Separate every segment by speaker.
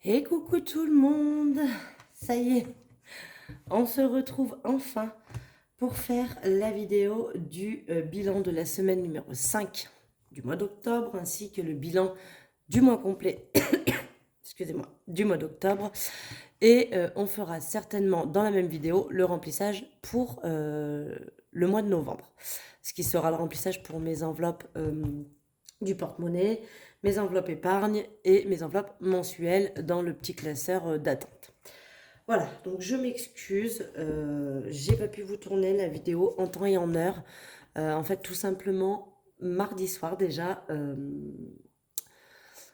Speaker 1: Et coucou tout le monde, ça y est, on se retrouve enfin pour faire la vidéo du bilan de la semaine numéro 5 du mois d'octobre ainsi que le bilan du mois complet, excusez-moi, du mois d'octobre. Et on fera certainement dans la même vidéo le remplissage pour le mois de novembre, ce qui sera le remplissage pour mes enveloppes du porte-monnaie, mes enveloppes épargne et mes enveloppes mensuelles dans le petit classeur d'attente. Voilà, donc je m'excuse, j'ai pas pu vous tourner la vidéo en temps et en heure. En fait, tout simplement, mardi soir déjà,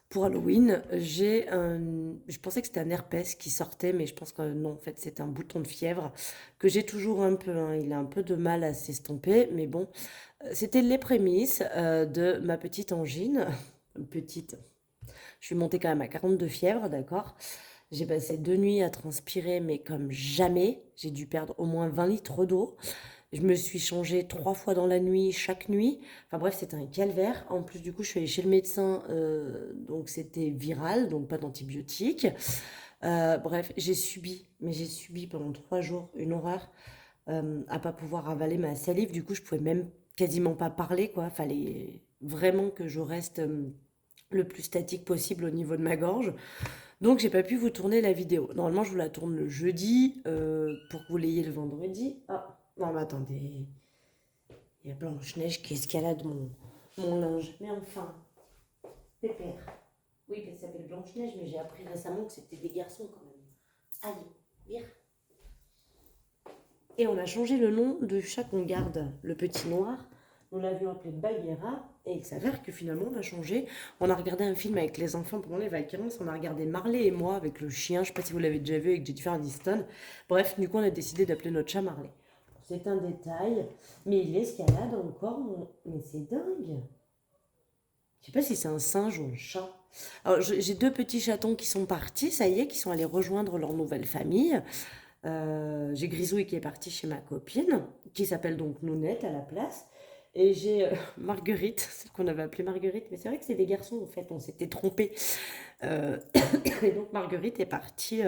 Speaker 1: pour Halloween, je pensais que c'était un herpès qui sortait, mais je pense que non, en fait, c'est un bouton de fièvre que j'ai toujours un peu, hein. Il a un peu de mal à s'estomper, mais bon, c'était les prémices de ma petite angine. Petite, je suis montée quand même à 42 fièvre, d'accord. J'ai passé 2 nuits à transpirer, mais comme jamais. J'ai dû perdre au moins 20 litres d'eau. Je me suis changée 3 fois dans la nuit, chaque nuit. Enfin bref, c'était un calvaire. En plus, du coup, je suis allée chez le médecin, donc c'était viral, donc pas d'antibiotiques. Bref, j'ai subi pendant 3 jours une horreur à pas pouvoir avaler ma salive. Du coup, je pouvais même quasiment pas parler, quoi. Fallait vraiment que je reste le plus statique possible au niveau de ma gorge. Donc, j'ai pas pu vous tourner la vidéo. Normalement, je vous la tourne le jeudi pour que vous l'ayez le vendredi. Ah, non, mais attendez. Il y a Blanche-Neige qui escalade mon linge. Mais enfin, pépère. Oui, elle s'appelle Blanche-Neige, mais j'ai appris récemment que c'était des garçons quand même. Allez, vire. Et on a changé le nom de chat qu'on garde, le petit noir. Nous l'avions appelé Bagheera et il s'avère que finalement on a changé. On a regardé un film avec les enfants pendant les vacances. On a regardé Marley et moi avec le chien. Je ne sais pas si vous l'avez déjà vu avec Jennifer Aniston. Bref, du coup on a décidé d'appeler notre chat Marley. C'est un détail, mais il escalade encore. Mais c'est dingue. Je sais pas si c'est un singe ou un chat. Alors j'ai 2 petits chatons qui sont partis, ça y est, qui sont allés rejoindre leur nouvelle famille. J'ai Grisouille qui est partie chez ma copine, qui s'appelle donc Nounette à la place. Et j'ai Marguerite, celle qu'on avait appelée Marguerite, mais c'est vrai que c'est des garçons en fait, on s'était trompé. Euh, et donc Marguerite est partie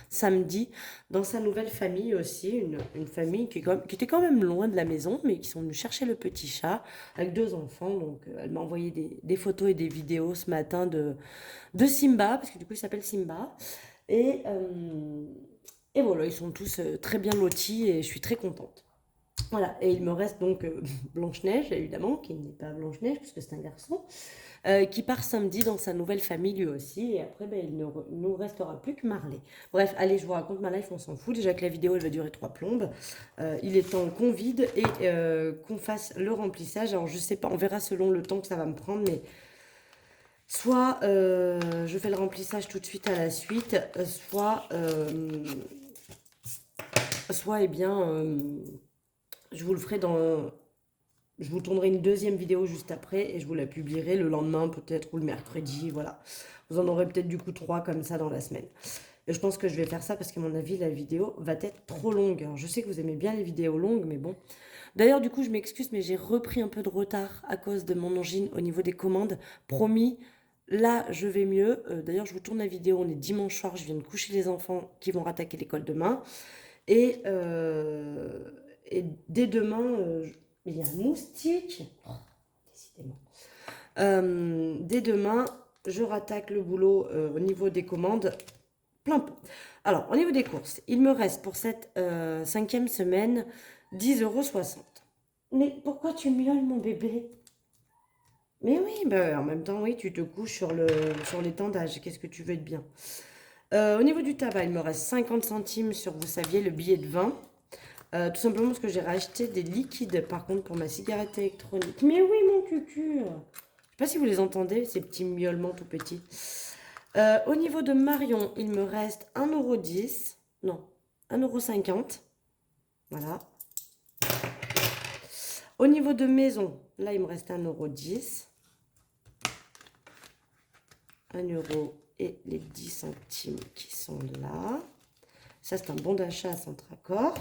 Speaker 1: samedi dans sa nouvelle famille aussi, une famille qui était quand même loin de la maison, mais qui sont venus chercher le petit chat avec 2 enfants. Donc elle m'a envoyé des photos et des vidéos ce matin de Simba, parce que du coup il s'appelle Simba. Et, euh, et voilà, ils sont tous très bien lotis et je suis très contente. Voilà, et il me reste donc Blanche-Neige, évidemment, qui n'est pas Blanche-Neige, puisque c'est un garçon, qui part samedi dans sa nouvelle famille lui aussi, et après, ben, il ne nous restera plus que Marley. Bref, allez, je vous raconte ma life, on s'en fout, déjà que la vidéo, elle va durer 3 plombes. Il est temps qu'on vide et qu'on fasse le remplissage. Alors, je sais pas, on verra selon le temps que ça va me prendre, mais soit je fais le remplissage tout de suite à la suite, soit eh bien, je vous le ferai dans. Je vous tournerai une deuxième vidéo juste après et je vous la publierai le lendemain peut-être ou le mercredi, voilà. Vous en aurez peut-être du coup 3 comme ça dans la semaine. Et je pense que je vais faire ça parce qu'à mon avis la vidéo va être trop longue. Alors, je sais que vous aimez bien les vidéos longues, mais bon. D'ailleurs du coup je m'excuse mais j'ai repris un peu de retard à cause de mon angine au niveau des commandes. Promis, là je vais mieux. D'ailleurs je vous tourne la vidéo, on est dimanche soir, je viens de coucher les enfants qui vont rattaquer l'école demain. Et, euh, et dès demain, il y a un moustique. Oh, décidément. Dès demain, je rattaque le boulot au niveau des commandes. Plein pot. Alors, au niveau des courses, il me reste pour cette 5e semaine 10,60 €. Mais pourquoi tu miaules, mon bébé? Mais oui, bah, en même temps, oui, tu te couches sur l'étendage. Qu'est-ce que tu veux de bien? Au niveau du tabac, il me reste 50 centimes sur, vous saviez, le billet de 20. Tout simplement parce que j'ai racheté des liquides, par contre, pour ma cigarette électronique. Mais oui, mon cucu! Je sais pas si vous les entendez, ces petits miaulements tout petits. Au niveau de Marion, il me reste 1,10 €. Non, 1,50 €. Voilà. Au niveau de maison, là, il me reste 1,10 €. 1 € et les 10 centimes qui sont là. Ça, c'est un bon d'achat à Centracor.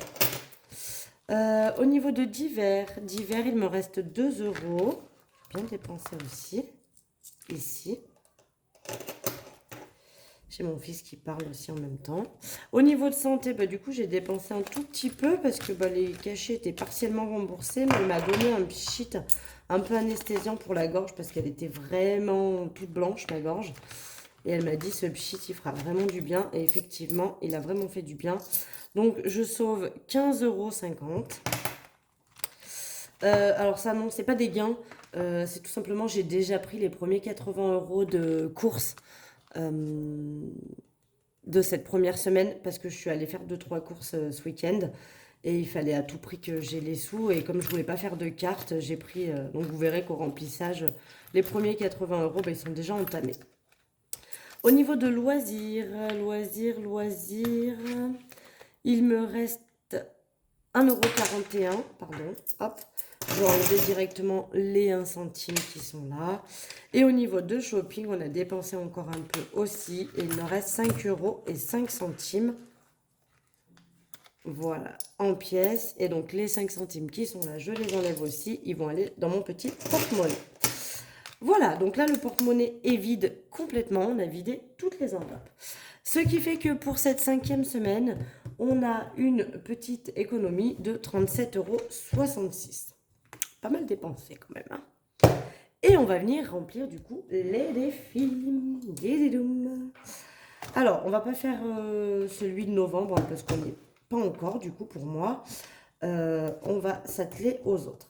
Speaker 1: Au niveau de divers, il me reste 2 €. Bien dépensé aussi. Ici. J'ai mon fils qui parle aussi en même temps. Au niveau de santé, bah, du coup, j'ai dépensé un tout petit peu parce que bah, les cachets étaient partiellement remboursés. Mais elle m'a donné un pchit un peu anesthésiant pour la gorge parce qu'elle était vraiment toute blanche, ma gorge. Et elle m'a dit, ce pchit, il fera vraiment du bien. Et effectivement, il a vraiment fait du bien. Donc, je sauve 15,50 €. Alors ça, non, c'est pas des gains. C'est tout simplement, j'ai déjà pris les premiers 80 € de courses de cette première semaine parce que je suis allée faire 2-3 courses ce week-end et il fallait à tout prix que j'ai les sous et comme je voulais pas faire de carte, j'ai pris, donc vous verrez qu'au remplissage, les premiers 80 €, ben, ils sont déjà entamés. Au niveau de loisirs, il me reste 1,41 €, pardon, hop, je vais enlever directement les 1 centime qui sont là. Et au niveau de shopping, on a dépensé encore un peu aussi. Et il me reste 5,05 €. Voilà, en pièces. Et donc les 5 centimes qui sont là, je les enlève aussi. Ils vont aller dans mon petit porte-monnaie. Voilà, donc là, le porte-monnaie est vide complètement. On a vidé toutes les enveloppes. Ce qui fait que pour cette 5e semaine, on a une petite économie de 37,66 €. Pas mal dépensé quand même. Hein. Et on va venir remplir du coup les défis. Alors, on va pas faire celui de novembre hein, parce qu'on n'y est pas encore du coup pour moi. On va s'atteler aux autres.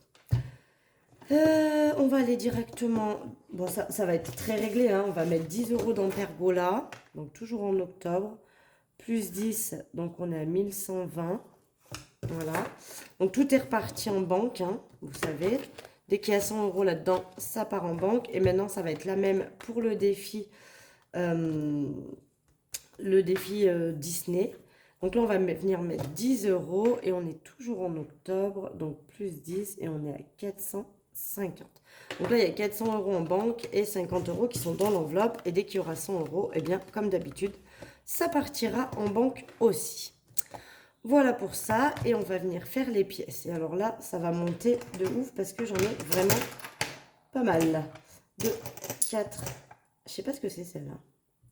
Speaker 1: On va aller directement. Bon, ça va être très réglé. Hein. On va mettre 10 € dans Pergola. Donc, toujours en octobre. Plus 10. Donc, on est à 1120. Voilà. Donc, tout est reparti en banque. Hein, vous savez. Dès qu'il y a 100 € là-dedans, ça part en banque. Et maintenant, ça va être la même pour le défi. Disney. Donc là, on va venir mettre 10 €. Et on est toujours en octobre. Donc, plus 10. Et on est à 450. Donc là, il y a 400 € en banque et 50 € qui sont dans l'enveloppe. Et dès qu'il y aura 100 €, eh bien, comme d'habitude, ça partira en banque aussi. Voilà pour ça. Et on va venir faire les pièces. Et alors là, ça va monter de ouf parce que j'en ai vraiment pas mal. 2, 4. Je sais pas ce que c'est celle-là.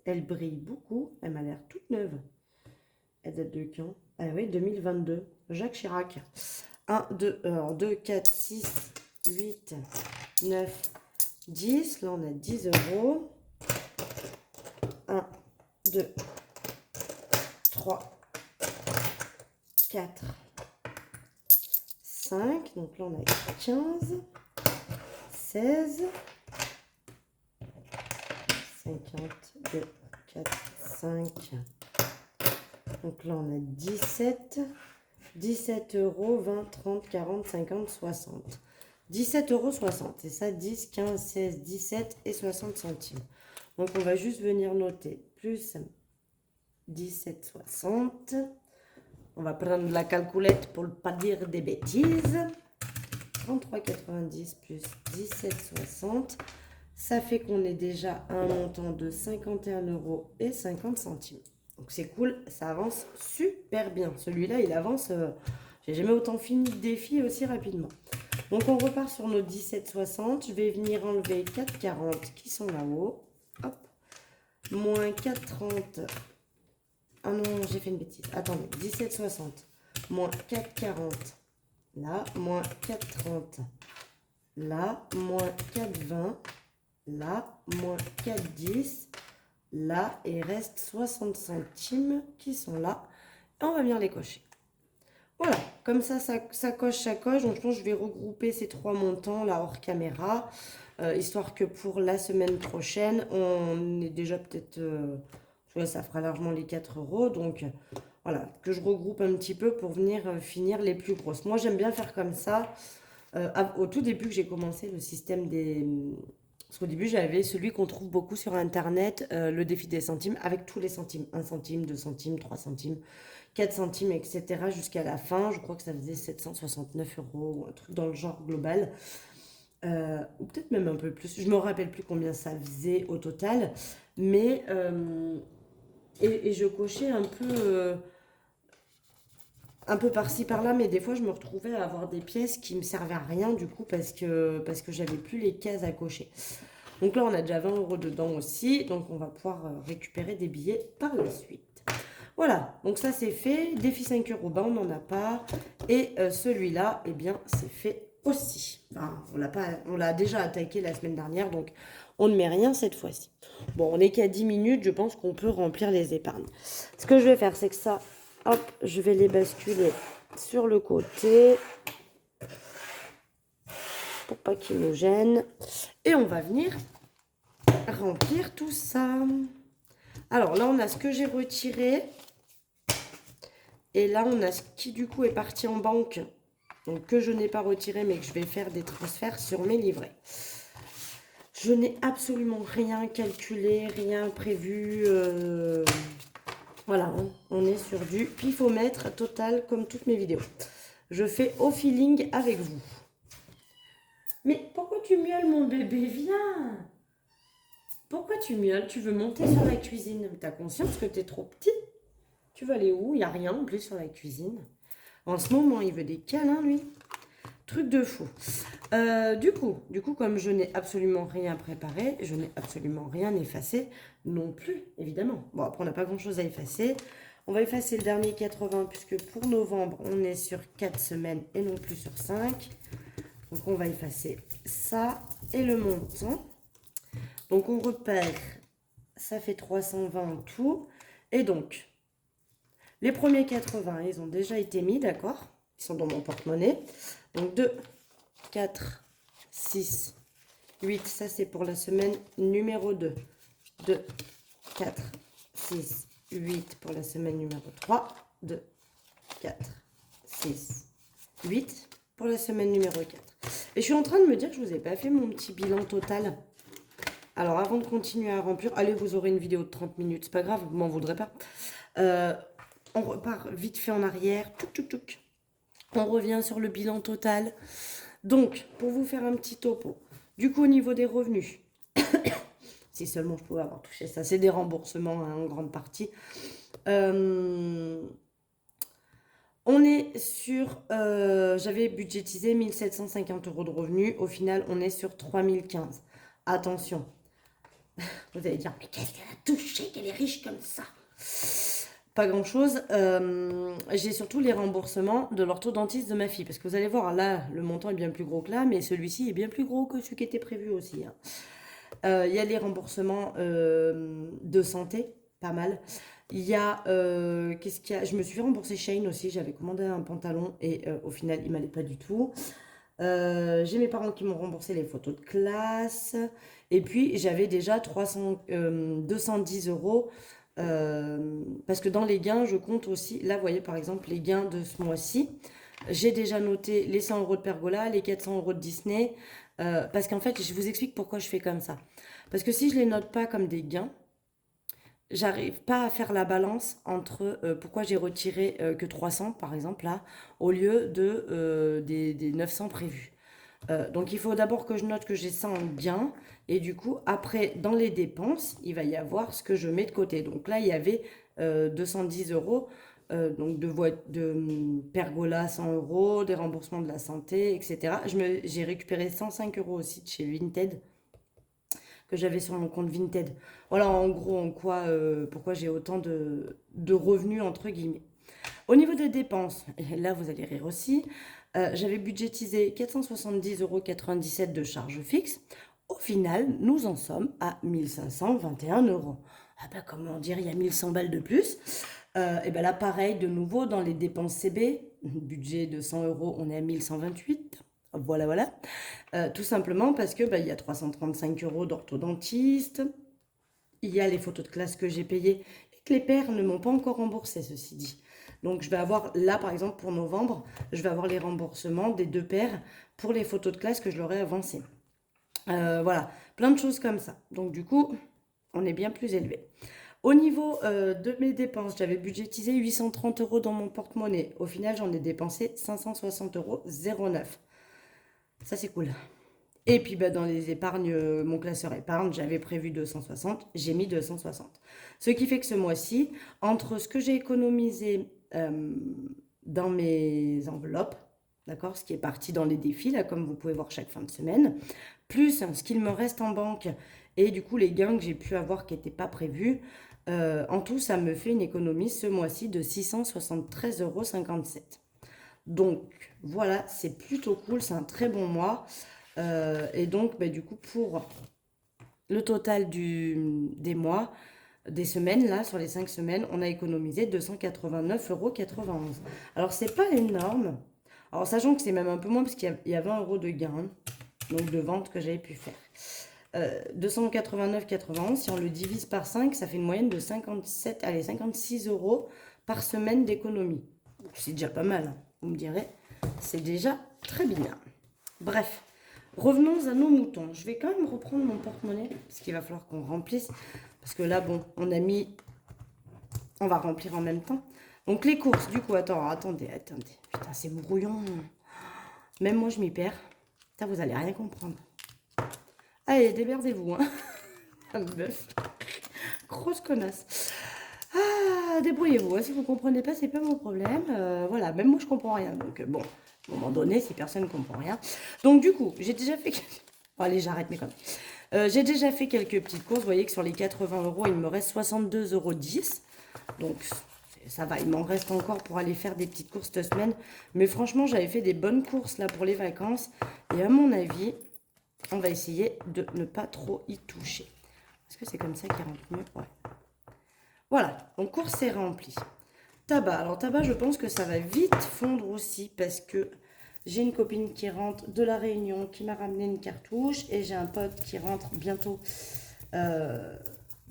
Speaker 1: Elle brille beaucoup. Elle m'a l'air toute neuve. Elle date de quand? Ah oui, 2022. Jacques Chirac. 1, 2, 4, 6, 8, 9, 10. Là, on a 10 €. 1, 2, 3, 4, 5. Donc là, on a 15, 16, 52, 4, 5. Donc là, on a 17, 17 €, 20, 30, 40, 50, 60. 17,60 €. C'est ça, 10, 15, 16, 17 et 60 centimes. Donc, on va juste venir noter plus 17,60. On va prendre la calculette pour ne pas dire des bêtises. 33,90 plus 17,60. Ça fait qu'on est déjà à un montant de 51,50 €. Donc c'est cool, ça avance super bien. Celui-là, il avance, j'ai jamais autant fini de défi aussi rapidement. Donc on repart sur nos 17,60. Je vais venir enlever 4,40 qui sont là-haut. Hop. Moins 4,30. Ah non, j'ai fait une bêtise. Attendez, 17,60. Moins 4,40. Là, moins 4,30. Là, moins 4,20. Là, moins 4,10. Là, il reste 60 centimes qui sont là. Et on va venir les cocher. Voilà, comme ça coche, ça coche. Donc, je pense que je vais regrouper ces 3 montants là hors caméra. Histoire que pour la semaine prochaine, on est déjà peut-être... ça fera largement les 4 €. Donc, voilà, que je regroupe un petit peu pour venir finir les plus grosses. Moi, j'aime bien faire comme ça. Au tout début que j'ai commencé le système des... Parce qu'au début, j'avais celui qu'on trouve beaucoup sur Internet, le défi des centimes, avec tous les centimes. 1 centime, 2 centimes, 3 centimes, 4 centimes, etc. Jusqu'à la fin. Je crois que ça faisait 769 €, ou un truc dans le genre global. Ou peut-être même un peu plus. Je ne me rappelle plus combien ça faisait au total. Mais... et je cochais un peu par-ci par-là, mais des fois je me retrouvais à avoir des pièces qui me servaient à rien du coup parce que j'avais plus les cases à cocher. Donc là, on a déjà 20 € dedans aussi. Donc on va pouvoir récupérer des billets par la suite. Voilà, donc ça c'est fait. Défi 5 €, ben, on n'en a pas. Et celui-là, eh bien, c'est fait aussi. Enfin, on l'a déjà attaqué la semaine dernière, donc on ne met rien cette fois-ci. Bon, on n'est qu'à 10 minutes, je pense qu'on peut remplir les épargnes. Ce que je vais faire, c'est que ça, hop, je vais les basculer sur le côté pour pas qu'ils nous gênent. Et on va venir remplir tout ça. Alors là, on a ce que j'ai retiré. Et là, on a ce qui du coup est parti en banque. Donc que je n'ai pas retiré, mais que je vais faire des transferts sur mes livrets. Je n'ai absolument rien calculé, rien prévu. Voilà, hein, on est sur du pifomètre total comme toutes mes vidéos. Je fais au feeling avec vous. Mais pourquoi tu miaules, mon bébé? Viens! Pourquoi tu miaules? Tu veux monter sur la cuisine? T'as conscience que t'es trop petit? Tu veux aller où? Il n'y a rien en plus sur la cuisine. En ce moment, il veut des câlins, lui. Truc de fou. Du coup, comme je n'ai absolument rien préparé, je n'ai absolument rien effacé non plus, évidemment. Bon, après, on n'a pas grand-chose à effacer. On va effacer le dernier 80, puisque pour novembre, on est sur 4 semaines et non plus sur 5. Donc, on va effacer ça et le montant. Donc, on repère, ça fait 320 en tout. Et donc, les premiers 80, ils ont déjà été mis, d'accord? Ils sont dans mon porte-monnaie. Donc 2, 4, 6, 8. Ça, c'est pour la semaine numéro 2. 2, 4, 6, 8 pour la semaine numéro 3. 2, 4, 6, 8 pour la semaine numéro 4. Et je suis en train de me dire que je ne vous ai pas fait mon petit bilan total. Alors, avant de continuer à remplir, allez, vous aurez une vidéo de 30 minutes. C'est pas grave, vous m'en voudrez pas. On repart vite fait en arrière. Tchouk, tchouk, tchouk. On revient sur le bilan total. Donc, pour vous faire un petit topo, du coup, au niveau des revenus, si seulement je pouvais avoir touché ça, c'est des remboursements hein, en grande partie. On est sur, j'avais budgétisé 1750 € de revenus. Au final, on est sur 3015. Attention, vous allez dire, mais qu'est-ce qu'elle a touché, qu'elle est riche comme ça? Pas grand chose. J'ai surtout les remboursements de l'orthodontiste de ma fille. Parce que vous allez voir, là, le montant est bien plus gros que là, mais celui-ci est bien plus gros que celui qui était prévu aussi. Il y a les remboursements de santé, pas mal. Il y a, qu'est-ce qu'il y a? Je me suis fait rembourser Shein aussi. J'avais commandé un pantalon et au final, il m'allait pas du tout. J'ai mes parents qui m'ont remboursé les photos de classe. Et puis, j'avais déjà 210 € parce que dans les gains, je compte aussi, là, vous voyez par exemple les gains de ce mois-ci. J'ai déjà noté les 100 € de Pergola, les 400 € de Disney, parce qu'en fait, je vous explique pourquoi je fais comme ça. Parce que si je les note pas comme des gains, j'arrive pas à faire la balance entre pourquoi j'ai retiré que 300 par exemple là, au lieu des 900 prévus. Donc il faut d'abord que je note que j'ai ça en gain. Et du coup, après, dans les dépenses, il va y avoir ce que je mets de côté. Donc là, il y avait 210 €, donc de Pergola 100 €, des remboursements de la santé, etc. J'ai récupéré 105 € aussi de chez Vinted, que j'avais sur mon compte Vinted. Voilà en gros pourquoi j'ai autant de revenus, entre guillemets. Au niveau des dépenses, et là vous allez rire aussi, j'avais budgétisé 470,97 € de charges fixes. Au final, nous en sommes à 1521 €. Ah bah comment dire, il y a 1100 balles de plus. Et ben là pareil, de nouveau dans les dépenses CB, budget de 100 €, on est à 1128. Voilà, voilà. Tout simplement parce que il y a 335 € d'orthodontiste. Il y a les photos de classe que j'ai payées et que les pères ne m'ont pas encore remboursé, ceci dit. Donc je vais avoir, là par exemple pour novembre, je vais avoir les remboursements des 2 pères pour les photos de classe que je leur ai avancées. Voilà, plein de choses comme ça. Donc du coup, on est bien plus élevé. Au niveau de mes dépenses, j'avais budgétisé 830 € dans mon porte-monnaie. Au final, j'en ai dépensé 560,09 €. Ça, c'est cool. Et puis dans les épargnes, mon classeur épargne, j'avais prévu 260, j'ai mis 260. Ce qui fait que ce mois-ci, entre ce que j'ai économisé dans mes enveloppes, d'accord, ce qui est parti dans les défis, là, comme vous pouvez voir chaque fin de semaine, plus ce qu'il me reste en banque et du coup les gains que j'ai pu avoir qui n'étaient pas prévus, en tout, ça me fait une économie ce mois-ci de 673,57 €. Donc voilà, c'est plutôt cool, c'est un très bon mois. Et donc, bah, du coup, pour le total des mois, des semaines, là, sur les 5 semaines, on a économisé 289,91 €. Alors, c'est pas énorme. Alors, sachant que c'est même un peu moins, parce qu'il y a 20 € de gain, donc de vente que j'avais pu faire. 289,91, si on le divise par 5, ça fait une moyenne de 56 € par semaine d'économie. C'est déjà pas mal, hein, vous me direz. C'est déjà très bien. Bref, revenons à nos moutons. Je vais quand même reprendre mon porte-monnaie, parce qu'il va falloir qu'on remplisse. Parce que là, bon, on va remplir en même temps. Donc les courses, du coup, attendez. Putain, c'est brouillon. Même moi, je m'y perds. Putain, vous allez rien comprendre. Allez, démerdez-vous, hein. Un bœuf. Grosse connasse. Ah, débrouillez-vous, hein. Si vous comprenez pas, c'est pas mon problème. Voilà, même moi, je comprends rien. Donc, bon, à un moment donné, si personne ne comprend rien. Donc, du coup, j'ai déjà fait... Bon, allez, j'arrête mes conneries. J'ai déjà fait quelques petites courses. Vous voyez que sur les 80 €, il me reste 62,10 €. Donc, ça va, il m'en reste encore pour aller faire des petites courses cette semaine. Mais franchement, j'avais fait des bonnes courses là pour les vacances. Et à mon avis, on va essayer de ne pas trop y toucher. Est-ce que c'est comme ça qu'il rentre mieux? Ouais. Voilà, donc course est remplie. Tabac, alors tabac, je pense que ça va vite fondre aussi parce que j'ai une copine qui rentre de La Réunion qui m'a ramené une cartouche et j'ai un pote qui rentre bientôt de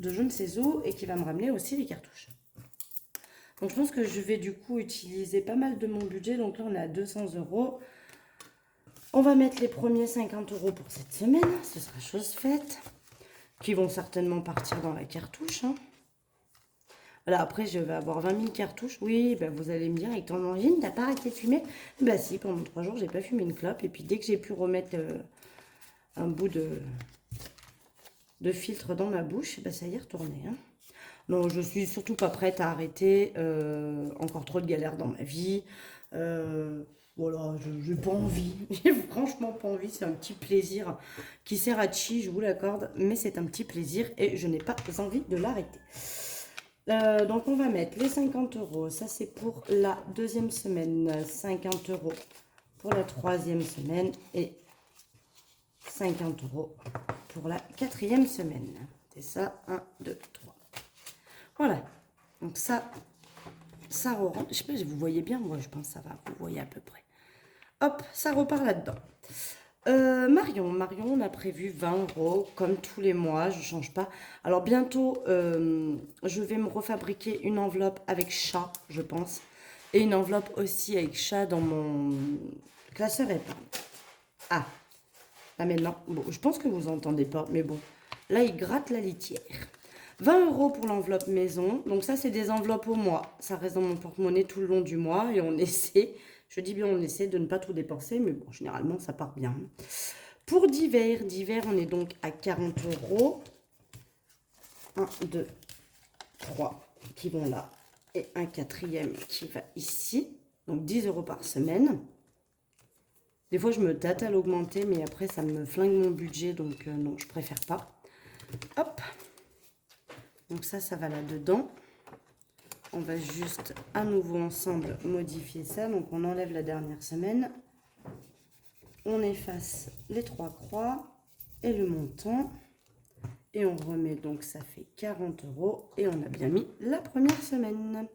Speaker 1: je ne sais où et qui va me ramener aussi des cartouches. Donc je pense que je vais du coup utiliser pas mal de mon budget. Donc là on est à 200 €. On va mettre les premiers 50 € pour cette semaine, ce sera chose faite. Qui vont certainement partir dans la cartouche. Hein. Voilà, après je vais avoir 20 000 cartouches. Oui, ben vous allez me dire, avec ton origine, t'as pas arrêté de fumer? Ben si, pendant 3 jours, j'ai pas fumé une clope. Et puis dès que j'ai pu remettre un bout de filtre dans ma bouche, ben ça y est retourné. Hein. Non, je suis surtout pas prête à arrêter. Encore trop de galères dans ma vie. Voilà, je n'ai pas envie. J'ai franchement pas envie. C'est un petit plaisir qui sert à chi, je vous l'accorde. Mais c'est un petit plaisir et je n'ai pas envie de l'arrêter. Donc on va mettre les 50 €. Ça c'est pour la deuxième semaine. 50 € pour la troisième semaine. Et 50 € pour la quatrième semaine. C'est ça, 1, 2, 3. Voilà. Donc ça rentre. Je sais pas si vous voyez bien. Moi je pense que ça va. Vous voyez à peu près. Hop, ça repart là-dedans. Marion, on a prévu 20 € comme tous les mois, je ne change pas. Alors bientôt, je vais me refabriquer une enveloppe avec chat, je pense. Et une enveloppe aussi avec chat dans mon classeur épargne. Ah, là maintenant, bon, je pense que vous entendez pas, mais bon. Là, il gratte la litière. 20 € pour l'enveloppe maison. Donc ça, c'est des enveloppes au mois. Ça reste dans mon porte-monnaie tout le long du mois et on essaie... Je dis bien on essaie de ne pas tout dépenser, mais bon, généralement, ça part bien. Pour divers, on est donc à 40 €. 1, 2, 3 qui vont là. Et un quatrième qui va ici. Donc 10 € par semaine. Des fois, je me tâte à l'augmenter, mais après, ça me flingue mon budget. Donc non, je préfère pas. Hop. Donc ça va là-dedans. On va juste à nouveau ensemble modifier ça. Donc on enlève la dernière semaine. On efface les 3 croix et le montant. Et on remet, donc ça fait 40 €. Et on a bien mis la première semaine.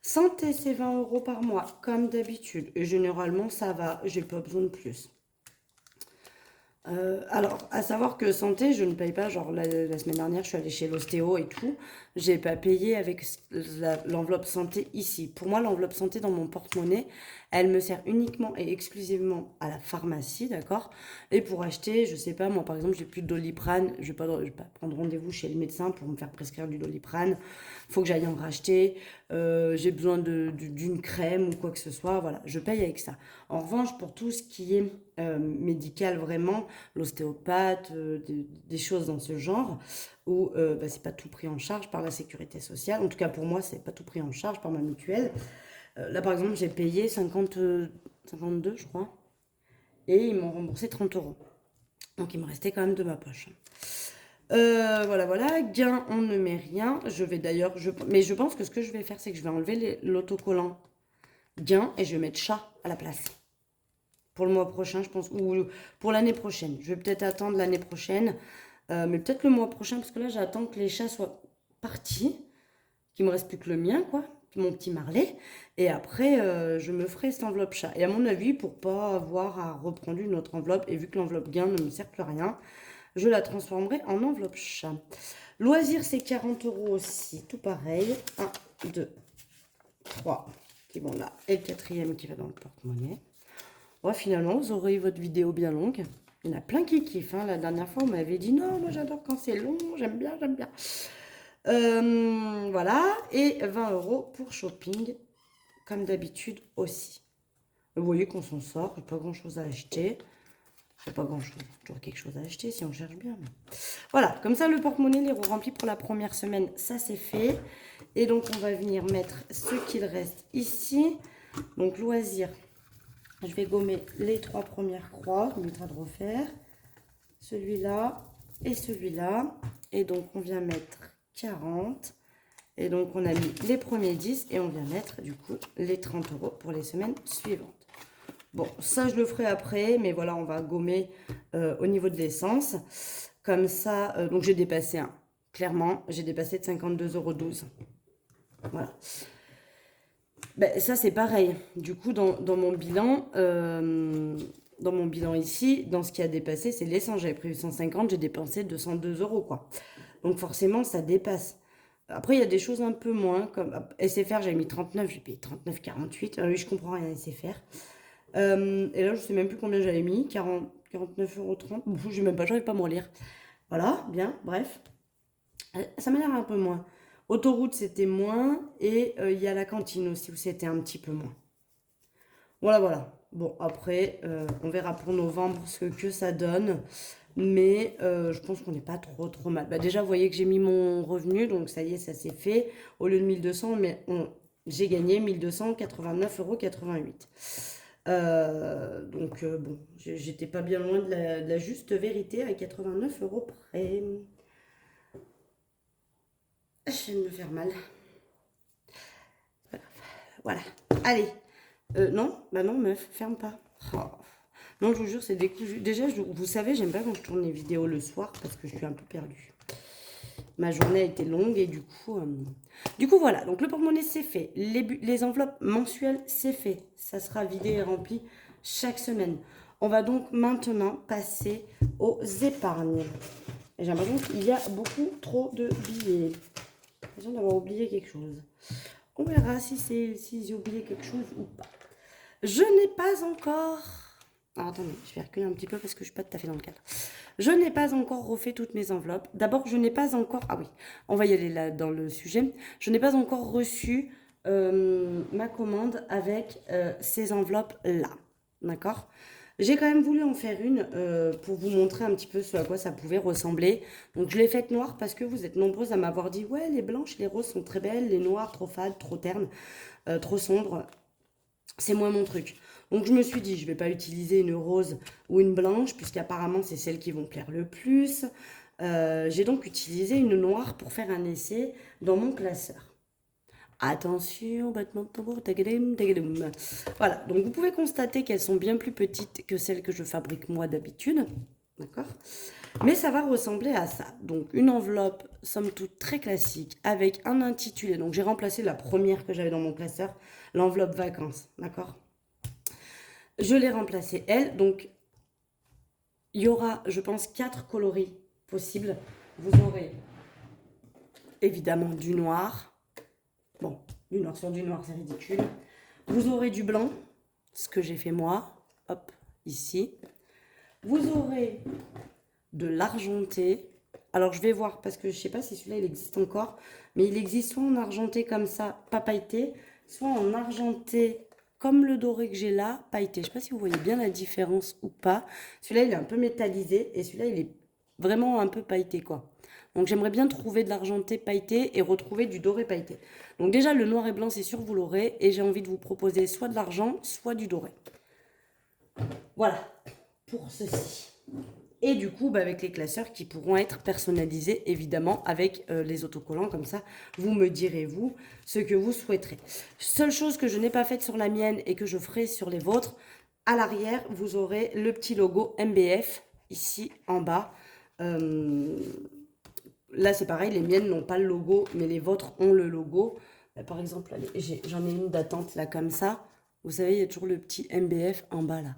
Speaker 1: Santé, c'est 20 € par mois, comme d'habitude. Et généralement, ça va. J'ai pas besoin de plus. Alors, à savoir que santé, je ne paye pas, genre la semaine dernière, je suis allée chez l'ostéo et tout, j'ai pas payé avec l'enveloppe santé ici. Pour moi, l'enveloppe santé dans mon porte-monnaie, elle me sert uniquement et exclusivement à la pharmacie, d'accord? Et pour acheter, je sais pas, moi par exemple, j'ai plus de Doliprane, je vais pas prendre rendez-vous chez le médecin pour me faire prescrire du Doliprane, faut que j'aille en racheter, j'ai besoin d'une crème ou quoi que ce soit, voilà, je paye avec ça. En revanche, pour tout ce qui est médical vraiment, l'ostéopathe, des choses dans ce genre, où bah, c'est pas tout pris en charge par la sécurité sociale. En tout cas, pour moi, c'est pas tout pris en charge par ma mutuelle. Là, par exemple, j'ai payé 52, je crois, et ils m'ont remboursé 30 €. Donc, il me restait quand même de ma poche. Voilà, voilà. Gain, on ne met rien. Je vais d'ailleurs... Mais je pense que ce que je vais faire, c'est que je vais enlever l'autocollant gain et je vais mettre chat à la place. Pour le mois prochain, je pense. Ou pour l'année prochaine. Je vais peut-être attendre l'année prochaine. Mais peut-être le mois prochain, parce que là, j'attends que les chats soient partis. Qu'il me reste plus que le mien, quoi. Mon petit Marley. Et après, je me ferai cette enveloppe chat. Et à mon avis, pour pas avoir à reprendre une autre enveloppe, et vu que l'enveloppe gain ne me sert plus à rien, je la transformerai en enveloppe chat. Loisir, c'est 40 € aussi. Tout pareil. 1, 2, 3 qui vont là. Et le quatrième qui va dans le porte-monnaie. Ouais, finalement, vous aurez eu votre vidéo bien longue. Il y en a plein qui kiffent. Hein. La dernière fois, on m'avait dit non, moi j'adore quand c'est long. J'aime bien, j'aime bien. Voilà. Et 20 € pour shopping. Comme d'habitude aussi. Vous voyez qu'on s'en sort. J'ai pas grand chose à acheter. C'est pas grand chose, toujours quelque chose à acheter si on cherche bien. Mais... Voilà, comme ça le porte-monnaie, les roues remplies pour la première semaine, ça c'est fait. Et donc on va venir mettre ce qu'il reste ici. Donc loisir, je vais gommer les 3 premières croix, on mettra de refaire. Celui-là et celui-là. Et donc on vient mettre 40. Et donc on a mis les premiers 10 et on vient mettre du coup les 30 € pour les semaines suivantes. Bon, ça, je le ferai après, mais voilà, on va gommer au niveau de l'essence. Comme ça, donc j'ai dépassé un. Clairement, j'ai dépassé de 52,12 €. Voilà. Ben, ça, c'est pareil. Du coup, dans mon bilan ici, dans ce qui a dépassé, c'est l'essence. J'avais prévu 150, j'ai dépensé 202 €, quoi. Donc forcément, ça dépasse. Après, il y a des choses un peu moins, comme SFR, j'avais mis 39, j'ai payé 39,48. Oui, je comprends rien à SFR. Et là, je sais même plus combien j'avais mis. 49,30 €. Je même pas, j'arrive pas à me relire. Voilà, bien, bref. Ça m'a l'air un peu moins. Autoroute, c'était moins. Et il y a la cantine aussi, où c'était un petit peu moins. Voilà, voilà. Bon, après, on verra pour novembre ce que ça donne. Mais je pense qu'on n'est pas trop mal. Bah, déjà, vous voyez que j'ai mis mon revenu. Donc, ça y est, ça s'est fait. Au lieu de 1200, mais j'ai gagné 1289,88 €. Donc, bon, j'étais pas bien loin de la juste vérité à 89 € près. Je viens de me faire mal. Voilà. Allez. Non, bah non, meuf, ferme pas. Oh. Non, je vous jure, c'est décousu. Déjà, vous savez, j'aime pas quand je tourne les vidéos le soir parce que je suis un peu perdue. Ma journée a été longue et du coup, voilà. Donc, le porte-monnaie, c'est fait. Les enveloppes mensuelles, c'est fait. Ça sera vidé et rempli chaque semaine. On va donc maintenant passer aux épargnes. Et j'ai l'impression qu'il y a beaucoup trop de billets. J'ai l'impression d'avoir oublié quelque chose. On verra si j'ai oublié quelque chose ou pas. Je n'ai pas encore... Alors, attendez, je vais reculer un petit peu parce que je ne suis pas tout à fait dans le cadre. Je n'ai pas encore refait toutes mes enveloppes. D'abord, je n'ai pas encore... Ah oui, on va y aller là dans le sujet. Je n'ai pas encore reçu ma commande avec ces enveloppes-là. D'accord ? J'ai quand même voulu en faire une pour vous montrer un petit peu ce à quoi ça pouvait ressembler. Donc, je l'ai faite noire parce que vous êtes nombreuses à m'avoir dit « Ouais, les blanches, les roses sont très belles, les noires, trop fades, trop ternes, trop sombres. » C'est moins mon truc. Donc je me suis dit, je ne vais pas utiliser une rose ou une blanche, puisqu'apparemment c'est celles qui vont plaire le plus. J'ai donc utilisé une noire pour faire un essai dans mon classeur. Attention, battement de tambour, tagadem, tagadem. Voilà, donc vous pouvez constater qu'elles sont bien plus petites que celles que je fabrique moi d'habitude. D'accord ? Mais ça va ressembler à ça. Donc une enveloppe, somme toute, très classique, avec un intitulé. Donc j'ai remplacé la première que j'avais dans mon classeur, l'enveloppe vacances. D'accord ? Je l'ai remplacée, elle. Donc il y aura, je pense, 4 coloris possibles. Vous aurez évidemment du noir. Bon, du noir sur du noir, c'est ridicule. Vous aurez du blanc, ce que j'ai fait moi. Hop, ici. Vous aurez de l'argenté. Alors, je vais voir, parce que je ne sais pas si celui-là, il existe encore. Mais il existe soit en argenté comme ça, pas pailleté, soit en argenté comme le doré que j'ai là, pailleté. Je ne sais pas si vous voyez bien la différence ou pas. Celui-là, il est un peu métallisé et celui-là, il est vraiment un peu pailleté, quoi. Donc, j'aimerais bien trouver de l'argenté pailleté et retrouver du doré pailleté. Donc, déjà, le noir et blanc, c'est sûr, vous l'aurez. Et j'ai envie de vous proposer soit de l'argent, soit du doré. Voilà, pour ceci. Et du coup, avec les classeurs qui pourront être personnalisés, évidemment, avec les autocollants. Comme ça, vous me direz, vous, ce que vous souhaiterez. Seule chose que je n'ai pas faite sur la mienne et que je ferai sur les vôtres, à l'arrière, vous aurez le petit logo MBF, ici, en bas. Là, c'est pareil, les miennes n'ont pas le logo, mais les vôtres ont le logo. Par exemple, j'en ai une d'attente, là, comme ça. Vous savez, il y a toujours le petit MBF en bas, là.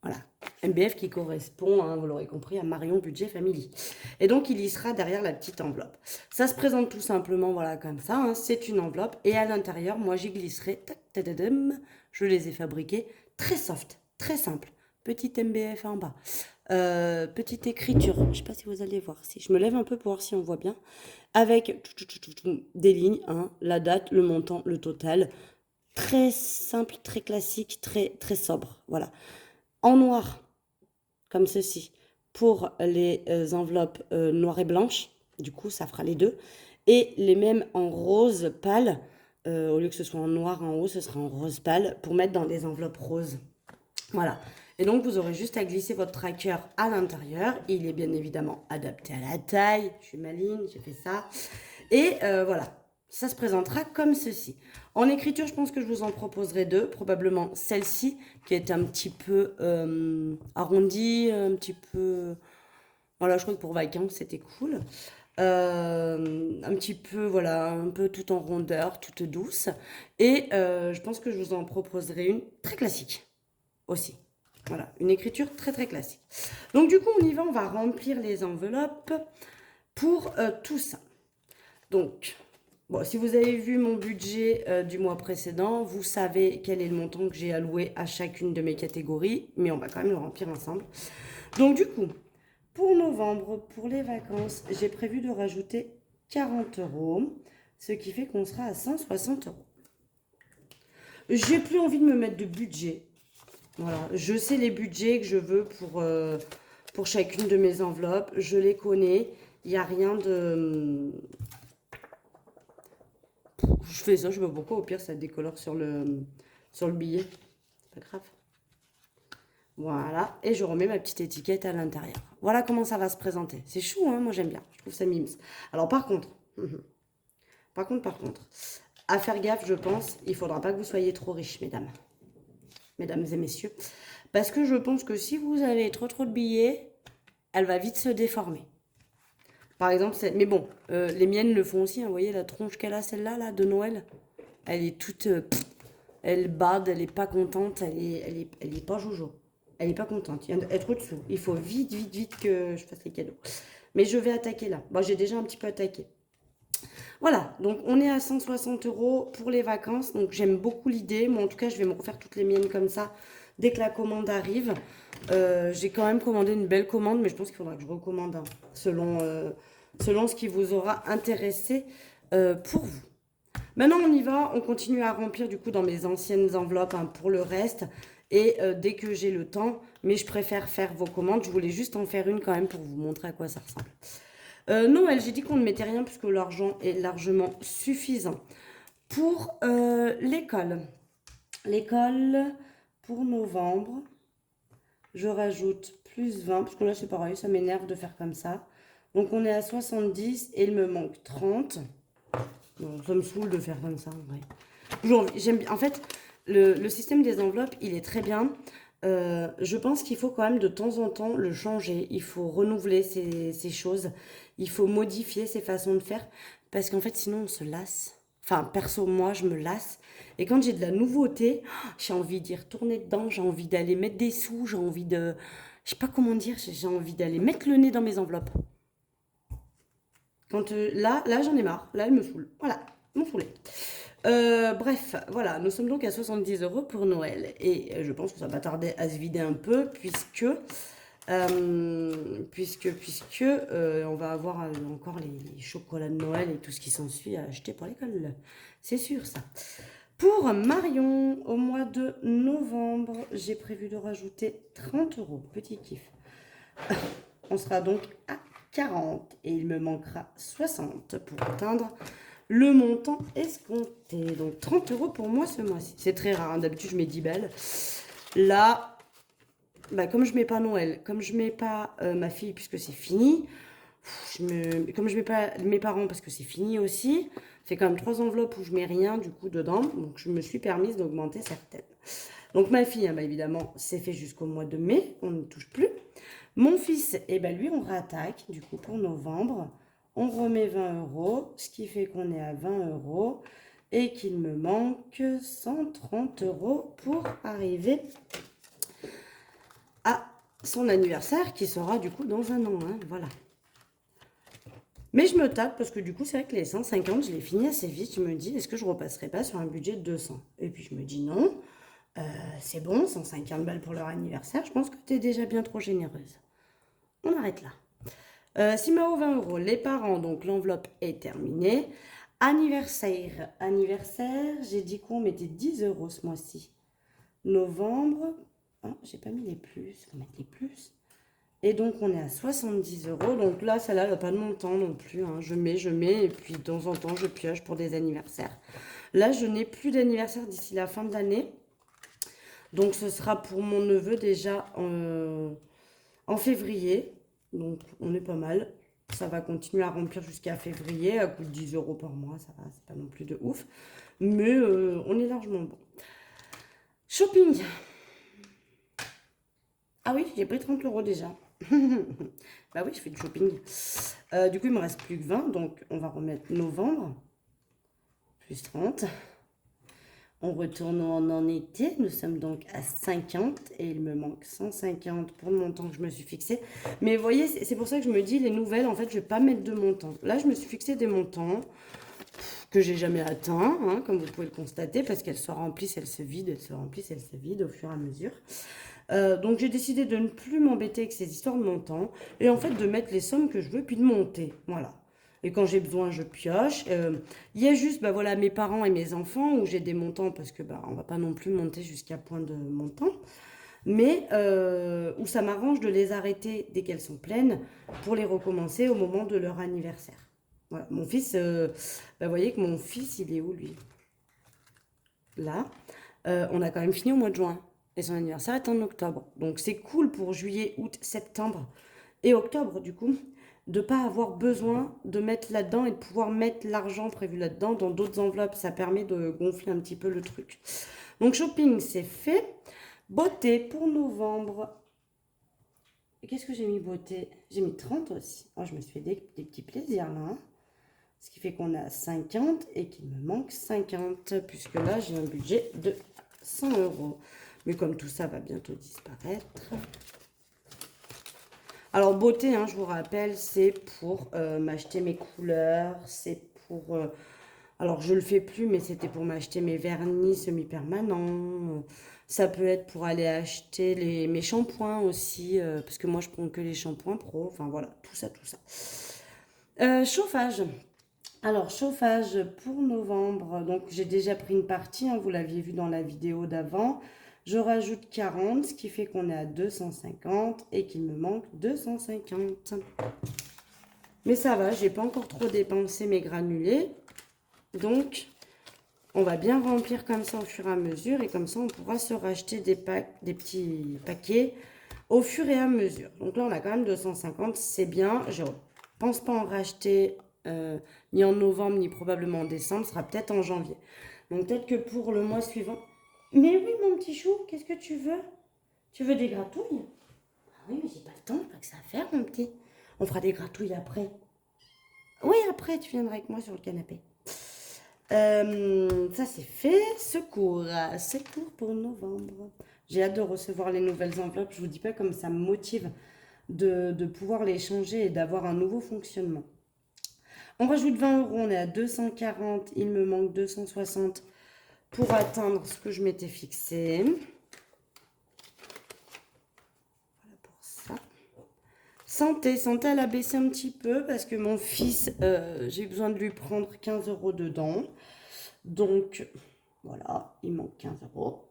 Speaker 1: Voilà, MBF qui correspond, hein, vous l'aurez compris, à Marion Budget Family. Et donc, il y sera derrière la petite enveloppe. Ça se présente tout simplement, voilà, comme ça. Hein, c'est une enveloppe. Et à l'intérieur, moi, j'y glisserai, tac, tadadam, je les ai fabriqués, très soft, très simple. Petit MBF en bas. Petite écriture, je ne sais pas si vous allez voir. Si je me lève un peu pour voir si on voit bien. Avec des lignes, hein, la date, le montant, le total. Très simple, très classique, très, très sobre. Voilà. En noir, comme ceci, pour les enveloppes noires et blanches. Du coup, ça fera les deux. Et les mêmes en rose pâle. Au lieu que ce soit en noir en haut, ce sera en rose pâle pour mettre dans des enveloppes roses. Voilà. Et donc, vous aurez juste à glisser votre tracker à l'intérieur. Il est bien évidemment adapté à la taille. Je suis maligne, j'ai fait ça. Et voilà. Ça se présentera comme ceci. En écriture, je pense que je vous en proposerai deux. Probablement celle-ci, qui est un petit peu arrondie, un petit peu... Voilà, je crois que pour vacances, c'était cool. Un petit peu, voilà, un peu tout en rondeur, toute douce. Et je pense que je vous en proposerai une très classique aussi. Voilà, une écriture très très classique. Donc du coup, on y va, on va remplir les enveloppes pour tout ça. Donc... Bon, si vous avez vu mon budget du mois précédent, vous savez quel est le montant que j'ai alloué à chacune de mes catégories, mais on va quand même le remplir ensemble. Donc du coup, pour novembre, pour les vacances, j'ai prévu de rajouter 40 €, ce qui fait qu'on sera à 160 €. J'ai plus envie de me mettre de budget. Voilà, je sais les budgets que je veux pour chacune de mes enveloppes, je les connais, il n'y a rien de... Je fais ça, je sais pas pourquoi, au pire ça décolore sur le billet. C'est pas grave. Voilà, et je remets ma petite étiquette à l'intérieur. Voilà comment ça va se présenter. C'est chou, hein, moi j'aime bien, je trouve ça mimes. Alors par contre, à faire gaffe, je pense, il faudra pas que vous soyez trop riches, mesdames et messieurs. Parce que je pense que si vous avez trop de billets, elle va vite se déformer. Par exemple, mais bon, les miennes le font aussi. Hein, vous voyez la tronche qu'elle a, celle-là, là, de Noël. Elle est toute... elle bade, elle est pas contente, elle est pas jojo. Elle est pas contente. Il y a être au-dessous. Il faut vite que je fasse les cadeaux. Mais je vais attaquer là. Bon, j'ai déjà un petit peu attaqué. Voilà, donc on est à 160 € pour les vacances. Donc j'aime beaucoup l'idée. Moi, en tout cas, je vais me refaire toutes les miennes comme ça dès que la commande arrive. J'ai quand même commandé une belle commande, mais je pense qu'il faudra que je recommande hein, selon ce qui vous aura intéressé pour vous. Maintenant, on y va. On continue à remplir du coup dans mes anciennes enveloppes hein, pour le reste. Et dès que j'ai le temps, mais je préfère faire vos commandes. Je voulais juste en faire une quand même pour vous montrer à quoi ça ressemble. Noël, j'ai dit qu'on ne mettait rien puisque l'argent est largement suffisant. Pour l'école. L'école, pour novembre, je rajoute plus 20, parce que là c'est pareil, ça m'énerve de faire comme ça. Donc on est à 70 et il me manque 30. Bon, ça me saoule de faire comme ça, en vrai. J'aime bien. En fait, le système des enveloppes, il est très bien. Je pense qu'il faut quand même de temps en temps le changer. Il faut renouveler ces choses. Il faut modifier ses façons de faire. Parce qu'en fait, sinon, on se lasse. Enfin, perso, moi, je me lasse. Et quand j'ai de la nouveauté, j'ai envie d'y retourner dedans. J'ai envie d'aller mettre des sous. J'ai envie de... Je sais pas comment dire. J'ai envie d'aller mettre le nez dans mes enveloppes. Quand là j'en ai marre. Là, elle me saoule. Voilà, m'en saoulait. Bref, voilà, nous sommes donc à 70 € pour Noël. Et je pense que ça va tarder à se vider un peu puisque on va avoir encore les chocolats de Noël et tout ce qui s'ensuit à acheter pour l'école. C'est sûr ça. Pour Marion, au mois de novembre, j'ai prévu de rajouter 30 €. Petit kiff. On sera donc à 40 et il me manquera 60 pour atteindre le montant escompté. Donc 30 € pour moi ce mois-ci. C'est très rare, hein. D'habitude je mets 10 balles. Là, bah, comme je mets pas Noël, comme je mets pas ma fille puisque c'est fini, comme je mets pas mes parents parce que c'est fini aussi, c'est quand même 3 enveloppes où je mets rien du coup dedans, donc je me suis permise d'augmenter certaines. Donc ma fille, hein, bah, évidemment, c'est fait jusqu'au mois de mai, on ne touche plus. Mon fils, eh ben, lui, on rattaque du coup pour novembre. On remet 20 euros, ce qui fait qu'on est à 20 euros et qu'il me manque 130 euros pour arriver à son anniversaire qui sera du coup dans un an. Hein, voilà. Mais je me tape parce que du coup, c'est vrai que les 150, je les finis assez vite. Je me dis, est-ce que je repasserai pas sur un budget de 200? Et puis je me dis non, c'est bon, 150 balles pour leur anniversaire. Je pense que tu es déjà bien trop généreuse. On arrête là. Simao 20 euros, les parents, donc l'enveloppe est terminée. Anniversaire, j'ai dit qu'on mettait 10 euros ce mois-ci. Novembre, ah, j'ai pas mis les plus, faut mettre les plus. Et donc on est à 70 euros, donc là, celle-là n'a pas de montant non plus. Hein. Je mets, et puis de temps en temps, je pioche pour des anniversaires. Là, je n'ai plus d'anniversaire d'ici la fin de l'année. Donc ce sera pour mon neveu déjà en février. Donc on est pas mal. Ça va continuer à remplir jusqu'à février, à coût de 10 euros par mois, ça va, c'est pas non plus de ouf. Mais on est largement bon. Shopping. Ah oui, j'ai pris 30 euros déjà. Bah oui, je fais du shopping. Du coup, il me reste plus que 20, donc on va remettre novembre. Plus 30. On retourne en été, nous sommes donc à 50 et il me manque 150 pour le montant que je me suis fixé. Mais vous voyez, c'est pour ça que je me dis, les nouvelles, en fait, je ne vais pas mettre de montant. Là, je me suis fixé des montants que j'ai jamais atteints, hein, comme vous pouvez le constater, parce qu'elles se remplissent, elles se vident, elles se remplissent, elles se vident au fur et à mesure. Donc j'ai décidé de ne plus m'embêter avec ces histoires de montants et en fait de mettre les sommes que je veux puis de monter. Voilà. Et quand j'ai besoin, je pioche. Il y a juste bah, voilà, mes parents et mes enfants où j'ai des montants parce que bah, on va pas non plus monter jusqu'à point de montant. Mais où ça m'arrange de les arrêter dès qu'elles sont pleines pour les recommencer au moment de leur anniversaire. Voilà. Mon fils, bah, vous voyez que mon fils, il est où lui? Là. On a quand même fini au mois de juin. Et son anniversaire est en octobre. Donc c'est cool pour juillet, août, septembre et octobre, du coup, de ne pas avoir besoin de mettre là-dedans et de pouvoir mettre l'argent prévu là-dedans dans d'autres enveloppes. Ça permet de gonfler un petit peu le truc. Donc shopping, c'est fait. Beauté pour novembre. Qu'est-ce que j'ai mis beauté? J'ai mis 30 aussi. Oh, je me suis fait des petits plaisirs là. Hein. Ce qui fait qu'on a 50 et qu'il me manque 50. Puisque là, j'ai un budget de 100 euros. Mais comme tout ça va bientôt disparaître. Alors, beauté, hein, je vous rappelle, c'est pour m'acheter mes couleurs. C'est pour... alors, je le fais plus, mais c'était pour m'acheter mes vernis semi-permanents. Ça peut être pour aller acheter mes shampoings aussi. Parce que moi, je prends que les shampoings pro. Enfin, voilà, tout ça, tout ça. Chauffage. Alors, chauffage pour novembre. Donc, j'ai déjà pris une partie. Hein, vous l'aviez vu dans la vidéo d'avant. Je rajoute 40, ce qui fait qu'on est à 250 et qu'il me manque 250. Mais ça va, j'ai pas encore trop dépensé mes granulés. Donc, on va bien remplir comme ça au fur et à mesure. Et comme ça, on pourra se racheter des petits paquets au fur et à mesure. Donc là, on a quand même 250, c'est bien. Je ne pense pas en racheter ni en novembre, ni probablement en décembre. Ce sera peut-être en janvier. Donc peut-être que pour le mois suivant... Mais oui, mon petit chou, qu'est-ce que tu veux? Tu veux des gratouilles? Ah oui, mais j'ai pas le temps, pas que ça à faire, mon petit. On fera des gratouilles après. Oui, après, tu viendras avec moi sur le canapé. Ça, c'est fait. Secours. Secours pour novembre. J'ai hâte de recevoir les nouvelles enveloppes. Je vous dis pas comme ça me motive de pouvoir les changer et d'avoir un nouveau fonctionnement. On rajoute 20 euros, on est à 240. Il me manque 260 pour atteindre ce que je m'étais fixé. Voilà pour ça. Santé, elle a baissé un petit peu parce que mon fils, j'ai besoin de lui prendre 15 euros dedans. Donc, voilà, il manque 15 euros.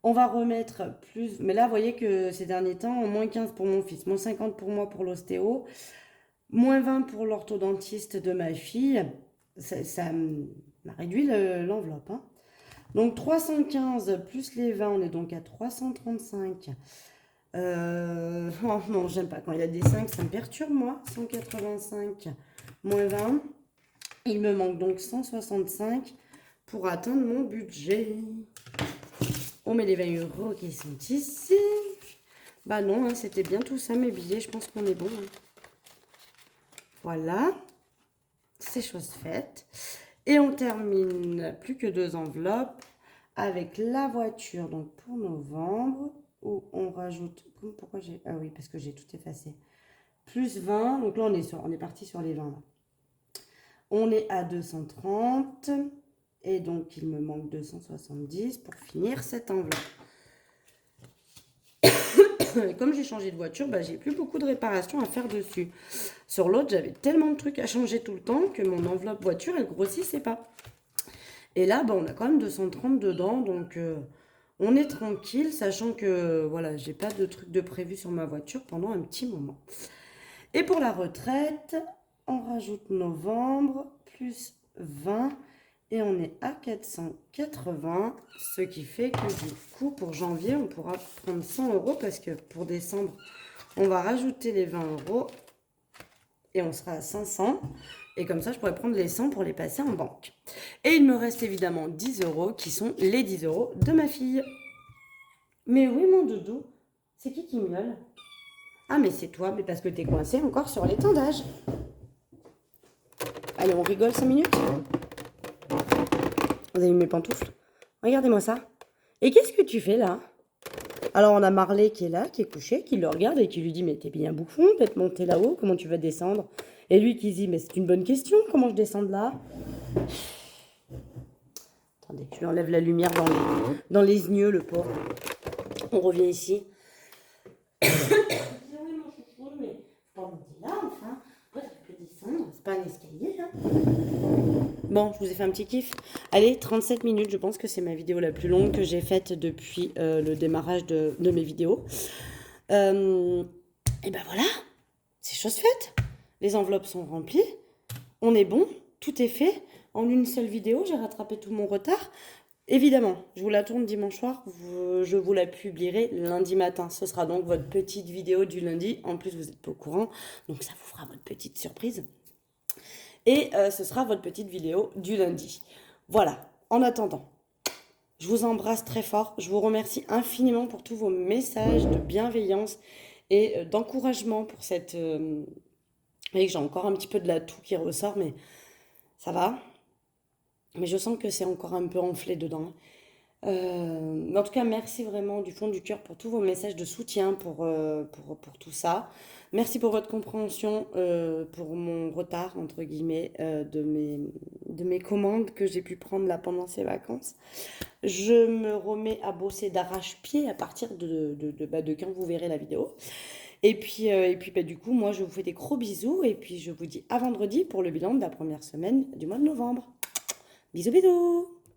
Speaker 1: On va remettre plus, mais là, vous voyez que ces derniers temps, moins 15 pour mon fils, moins 50 pour moi pour l'ostéo, moins 20 pour l'orthodontiste de ma fille. Ça m'a réduit l'enveloppe. Hein. Donc 315 plus les 20, on est donc à 335. Oh non, j'aime pas quand il y a des 5, ça me perturbe moi. 185 moins 20. Il me manque donc 165 pour atteindre mon budget. On met les 20 € qui sont ici. Bah non, hein, c'était bien tout ça, mes billets. Je pense qu'on est bon. Hein. Voilà. C'est chose faite. Et on termine plus que 2 enveloppes avec la voiture. Donc pour novembre, où on rajoute... Pourquoi j'ai... Ah oui, parce que j'ai tout effacé. Plus 20. Donc là, on est parti sur les 20. Là. On est à 230. Et donc, il me manque 270 pour finir cette enveloppe. Et comme j'ai changé de voiture, bah, j'ai plus beaucoup de réparations à faire dessus. Sur l'autre, j'avais tellement de trucs à changer tout le temps que mon enveloppe voiture, elle grossissait pas. Et là, bah, on a quand même 230 dedans, donc on est tranquille, sachant que voilà, j'ai pas de trucs de prévu sur ma voiture pendant un petit moment. Et pour la retraite, on rajoute novembre, plus 20, et on est à 480, ce qui fait que du coup, pour janvier, on pourra prendre 100 € parce que pour décembre, on va rajouter les 20 € et on sera à 500. Et comme ça, je pourrais prendre les 100 pour les passer en banque. Et il me reste évidemment 10 € qui sont les 10 € de ma fille. Mais oui, mon doudou, c'est qui miaule? Ah, mais c'est toi, mais parce que t'es coincé encore sur l'étendage. Allez, on rigole 5 minutes. Vous avez mis mes pantoufles? Regardez-moi ça. Et qu'est-ce que tu fais là? Alors, on a Marley qui est là, qui est couché, qui le regarde et qui lui dit, mais t'es bien bouffon d'être monté là-haut, comment tu vas descendre? Et lui qui dit, mais c'est une bonne question, comment je descends de là? Attendez, je lui enlève la lumière dans les yeux, le pauvre. On revient ici. Oui, mon chouchou, mais faut pas monter là, enfin. Ouais, tu peux descendre, c'est pas un escalier, là. Bon, je vous ai fait un petit kiff. Allez, 37 minutes, je pense que c'est ma vidéo la plus longue que j'ai faite depuis le démarrage de mes vidéos. Et ben voilà, c'est chose faite. Les enveloppes sont remplies, on est bon, tout est fait. En une seule vidéo, j'ai rattrapé tout mon retard. Évidemment, je vous la tourne dimanche soir, je vous la publierai lundi matin. Ce sera donc votre petite vidéo du lundi. En plus, vous n'êtes pas au courant, donc ça vous fera votre petite surprise. Et ce sera votre petite vidéo du lundi. Voilà, en attendant, je vous embrasse très fort. Je vous remercie infiniment pour tous vos messages de bienveillance et d'encouragement pour cette... Vous voyez que j'ai encore un petit peu de la toux qui ressort, mais ça va. Mais je sens que c'est encore un peu enflé dedans. Mais en tout cas, merci vraiment du fond du cœur pour tous vos messages de soutien pour tout ça. Merci pour votre compréhension, pour mon retard, entre guillemets, de mes commandes que j'ai pu prendre là pendant ces vacances. Je me remets à bosser d'arrache-pied à partir de quand vous verrez la vidéo. Et puis bah, du coup, moi, je vous fais des gros bisous. Et puis, je vous dis à vendredi pour le bilan de la première semaine du mois de novembre. Bisous, bisous!